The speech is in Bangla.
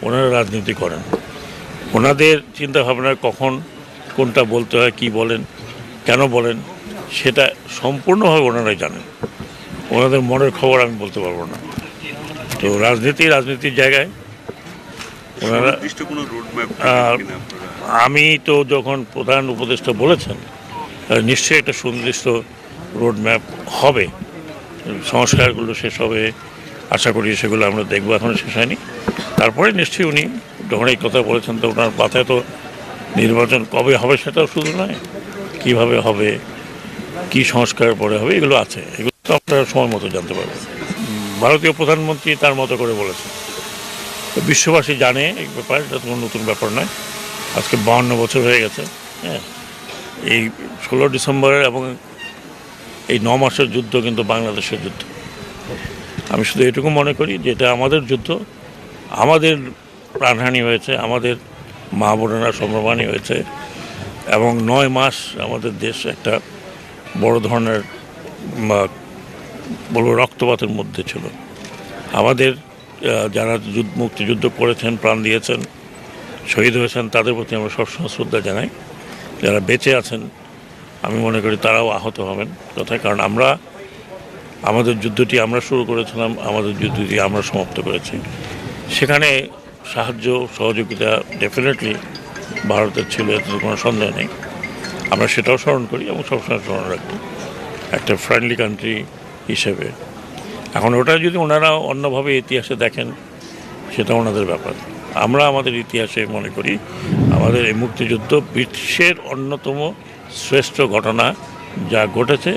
ওনারা রাজনীতি করেন, ওনাদের চিন্তাভাবনায় কখন কোনটা বলতে হয়, কি বলেন, কেন বলেন, সেটা সম্পূর্ণভাবে ওনারাই জানেন। ওনাদের মনের খবর আমি বলতে পারবো না। তো রাজনীতির জায়গায় ওনারা আমি তো যখন প্রধান উপদেষ্টা বলেছেন নিশ্চয়ই একটা সুনির্দিষ্ট রোডম্যাপ হবে, সংস্কারগুলো শেষ হবে, আশা করি সেগুলো আমরা দেখবো, এখনও শেষ হয়নি। তারপরে নিশ্চয়ই উনি যখন এই কথা বলেছেন তো ওনার মাথায় তো নির্বাচন কবে হবে সেটাও শুধু নয়, কিভাবে হবে, কি সংস্কার পরে হবে, এগুলো আছে, এগুলো তো আপনারা সময় মতো জানতে পারবেন। ভারতীয় প্রধানমন্ত্রী তার মতো করে বলেছেন, তো বিশ্ববাসী জানে এই ব্যাপার, এটা কোনো নতুন ব্যাপার নয়। আজকে 52 বছর হয়ে গেছে। হ্যাঁ, এই 16 ডিসেম্বর এবং এই 9 মাসের যুদ্ধ কিন্তু বাংলাদেশের যুদ্ধ। আমি শুধু এটুকু মনে করি যে এটা আমাদের যুদ্ধ, আমাদের প্রাণহানি হয়েছে, আমাদের মা বোনেরা সম্ভ্রমানি হয়েছে, এবং 9 মাস আমাদের দেশ একটা বড় ধরনের বলবো রক্তপাতের মধ্যে ছিল। আমাদের যারা মুক্তিযুদ্ধ করেছেন, প্রাণ দিয়েছেন, শহীদ হয়েছেন, তাদের প্রতি আমরা সবসময় শ্রদ্ধা জানাই। যারা বেঁচে আছেন আমি মনে করি তারাও আহত হবেন কথায়, কারণ আমাদের যুদ্ধটি আমরা শুরু করেছিলাম, আমাদের যুদ্ধটি আমরা সমাপ্ত করেছি। সেখানে সাহায্য সহযোগিতা ডেফিনেটলি ভারতের ছিল, এতে কোনো সন্দেহ নেই। আমরা সেটাও স্মরণ করি এবং সবসময় স্মরণ রাখি একটা ফ্রেন্ডলি কান্ট্রি হিসেবে। এখন ওটা যদি ওনারা অন্যভাবে ইতিহাসে দেখেন সেটা ওনাদের ব্যাপার। আমরা আমাদের ইতিহাসে মনে করি আমাদের এই মুক্তিযুদ্ধ বিশ্বের অন্যতম শ্রেষ্ঠ ঘটনা যা ঘটেছে।